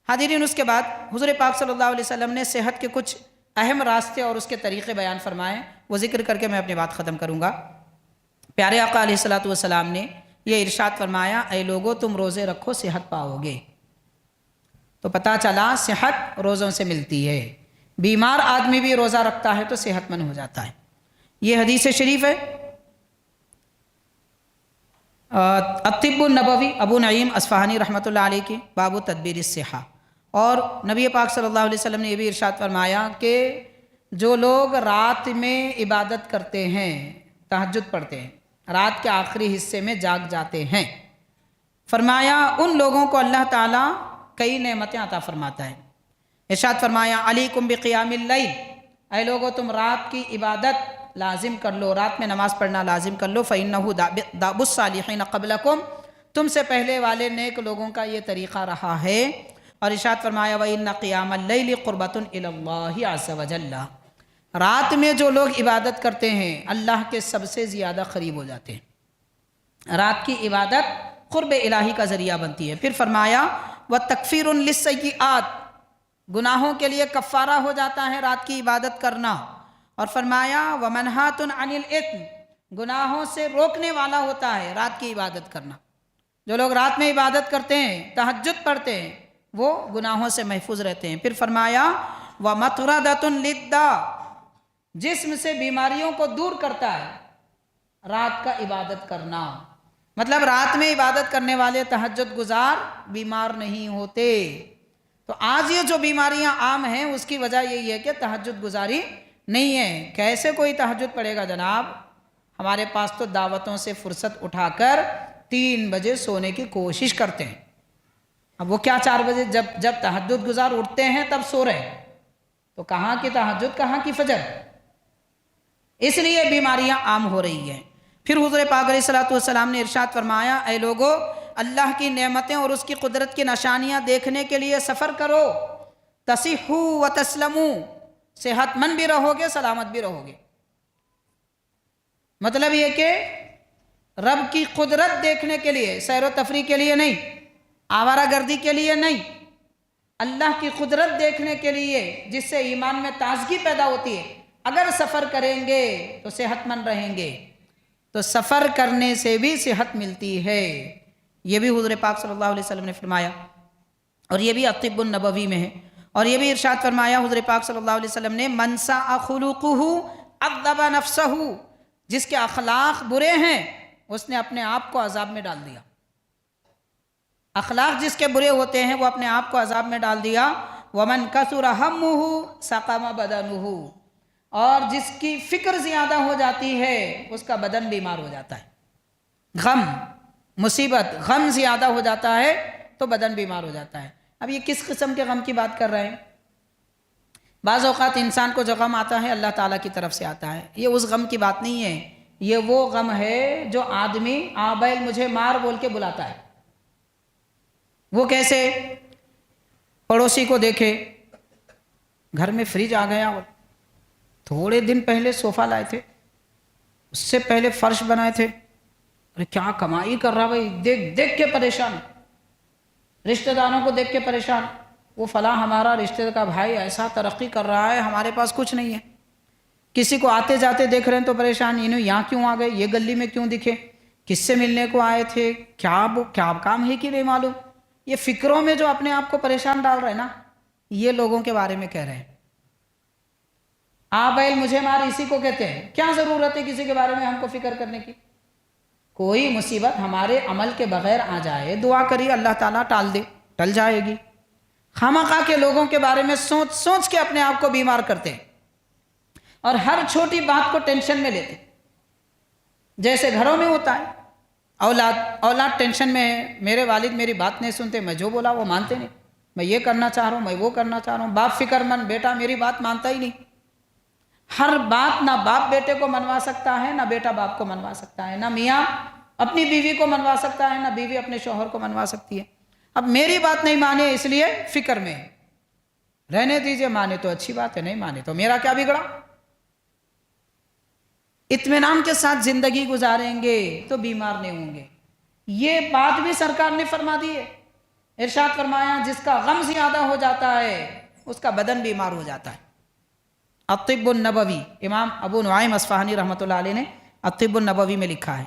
حاضرین، اس کے بعد حضور پاک صلی اللہ علیہ وسلم نے صحت کے کچھ اہم راستے اور اس کے طریقے بیان فرمائے، وہ ذکر کر کے میں اپنی بات ختم کروں گا۔ پیارے آقا علیہ الصلوۃ والسلام نے یہ ارشاد فرمایا، اے لوگو تم روزے رکھو صحت پاؤ گے۔ تو پتہ چلا صحت روزوں سے ملتی ہے، بیمار آدمی بھی روزہ رکھتا ہے تو صحت مند ہو جاتا ہے۔ یہ حدیث شریف ہے الطب النبوی ابو نعیم اصفہانی رحمۃ اللہ علیہ کی، باب تدبیر الصحہ۔ اور نبی پاک صلی اللہ علیہ وسلم نے یہ بھی ارشاد فرمایا کہ جو لوگ رات میں عبادت کرتے ہیں، تہجد پڑھتے ہیں، رات کے آخری حصے میں جاگ جاتے ہیں، فرمایا ان لوگوں کو اللہ تعالیٰ کئی نعمتیں عطا فرماتا ہے۔ ارشاد فرمایا علیکم بقیام اللیل، اے لوگو تم رات کی عبادت لازم کر لو، رات میں نماز پڑھنا لازم کر لو، فَإِنَّهُ دَأْبُ الصَّالِحِينَ قَبْلَكُمْ، تم سے پہلے والے نیک لوگوں کا یہ طریقہ رہا ہے۔ اور ارشاد فرمایا وَإِنَّ قِيَامَ اللَّيْلِ قُرْبَةٌ إِلَى اللَّهِ عَزَّ وَجَلَّ، رات میں جو لوگ عبادت کرتے ہیں اللہ کے سب سے زیادہ قریب ہو جاتے ہیں۔ رات کی عبادت قرب الہی کا ذریعہ بنتی ہے۔ پھر فرمایا وَتَكْفِيرٌ لِلسَّيِّئَاتِ، گناہوں کے لیے کفارہ ہو جاتا ہے رات کی عبادت کرنا۔ اور فرمایا وَمَنْہَاتٌ عَنِ الْإِثْمِ، گناہوں سے روکنے والا ہوتا ہے رات کی عبادت کرنا۔ جو لوگ رات میں عبادت کرتے ہیں، تہجد پڑھتے ہیں، وہ گناہوں سے محفوظ رہتے ہیں۔ پھر فرمایا وَمَطْرَدَةٌ لِلدَّاءِ، جسم سے بیماریوں کو دور کرتا ہے رات کا عبادت کرنا۔ مطلب رات میں عبادت کرنے والے تہجد گزار بیمار نہیں ہوتے۔ تو آج یہ جو بیماریاں عام ہیں اس کی وجہ یہی ہے کہ تہجد گزاری نہیں ہے۔ کیسے کوئی تہجد پڑھے گا جناب؟ ہمارے پاس تو دعوتوں سے فرصت اٹھا کر 3 بجے سونے کی کوشش کرتے ہیں۔ اب وہ کیا 4 بجے جب تہجد گزار اٹھتے ہیں تب سو رہے ہیں، تو کہاں کی تہجد کہاں کی فجر؟ اس لیے بیماریاں عام ہو رہی ہیں۔ پھر حضور پاک علیہ الصلوۃ والسلام نے ارشاد فرمایا اے لوگو اللہ کی نعمتیں اور اس کی قدرت کی نشانیاں دیکھنے کے لیے سفر کرو، تصحوا وتسلموا، صحت مند بھی رہو گے، سلامت بھی رہو گے۔ مطلب یہ کہ رب کی قدرت دیکھنے کے لیے، سیر و تفریح کے لیے نہیں، آوارہ گردی کے لیے نہیں، اللہ کی قدرت دیکھنے کے لیے جس سے ایمان میں تازگی پیدا ہوتی ہے۔ اگر سفر کریں گے تو صحت مند رہیں گے، تو سفر کرنے سے بھی صحت ملتی ہے۔ یہ بھی حضور پاک صلی اللہ علیہ وسلم نے فرمایا، اور یہ بھی الطب النبوی میں ہے۔ اور یہ بھی ارشاد فرمایا حضور پاک صلی اللہ علیہ وسلم نے من ساء خلقہ عذب نفسہ، جس کے اخلاق برے ہیں اس نے اپنے آپ کو عذاب میں ڈال دیا۔ اخلاق جس کے برے ہوتے ہیں وہ اپنے آپ کو عذاب میں ڈال دیا۔ ومن کثر ہمہ سقم بدنہ، اور جس کی فکر زیادہ ہو جاتی ہے اس کا بدن بیمار ہو جاتا ہے۔ غم، مصیبت، غم زیادہ ہو جاتا ہے تو بدن بیمار ہو جاتا ہے۔ اب یہ کس قسم کے غم کی بات کر رہے ہیں؟ بعض اوقات انسان کو جو غم آتا ہے اللہ تعالیٰ کی طرف سے آتا ہے، یہ اس غم کی بات نہیں ہے، یہ وہ غم ہے جو آدمی بیل مجھے مار بول کے بلاتا ہے۔ وہ کیسے؟ پڑوسی کو دیکھے گھر میں فریج آ گیا، تھوڑے دن پہلے صوفہ لائے تھے، اس سے پہلے فرش بنائے تھے، ارے کیا کمائی کر رہا بھائی، دیکھ کے پریشان، رشتہ داروں کو دیکھ کے پریشان، وہ فلاں ہمارا رشتہ کا بھائی ایسا ترقی کر رہا ہے، ہمارے پاس کچھ نہیں ہے۔ کسی کو آتے جاتے دیکھ رہے ہیں تو پریشان، انہوں یہاں کیوں آ گئے، یہ گلی میں کیوں دکھے، کس سے ملنے کو آئے تھے، کیا کام ہے کہ نہیں معلوم۔ یہ فکروں میں جو اپنے آپ کو پریشان ڈال رہے ہیں نا، یہ لوگوں کے بارے میں کہہ رہے ہیں۔ بیل مجھے مار اسی کو کہتے ہیں۔ کیا ضرورت ہے کسی کے بارے میں ہم کو فکر کرنے کی؟ کوئی مصیبت ہمارے عمل کے بغیر آ جائے، دعا کریے اللہ تعالیٰ ٹال دے، ٹل جائے گی۔ خامخواہ کے لوگوں کے بارے میں سوچ سوچ کے اپنے آپ کو بیمار کرتے ہیں اور ہر چھوٹی بات کو ٹینشن میں لیتے، جیسے گھروں میں ہوتا ہے۔ اولاد ٹینشن میں ہے، میرے والد میری بات نہیں سنتے، میں جو بولا وہ مانتے نہیں، میں یہ کرنا چاہ رہا ہوں، میں وہ کرنا چاہ رہا ہوں۔ باپ فکر مند، بیٹا میری بات مانتا ہی نہیں۔ ہر بات نہ باپ بیٹے کو منوا سکتا ہے، نہ بیٹا باپ کو منوا سکتا ہے، نہ میاں اپنی بیوی کو منوا سکتا ہے، نہ بیوی اپنے شوہر کو منوا سکتی ہے۔ اب میری بات نہیں مانے اس لیے فکر میں ہے، رہنے دیجئے، مانے تو اچھی بات ہے، نہیں مانے تو میرا کیا بگڑا۔ اطمینان کے ساتھ زندگی گزاریں گے تو بیمار نہیں ہوں گے، یہ بات بھی سرکار نے فرما دی ہے۔ ارشاد فرمایا جس کا غم زیادہ ہو جاتا ہے اس کا بدن بیمار ہو جاتا ہے۔ الطب النبوی، امام ابو نعیم اصفہانی رحمۃ اللہ علیہ نے الطب النبوی میں لکھا ہے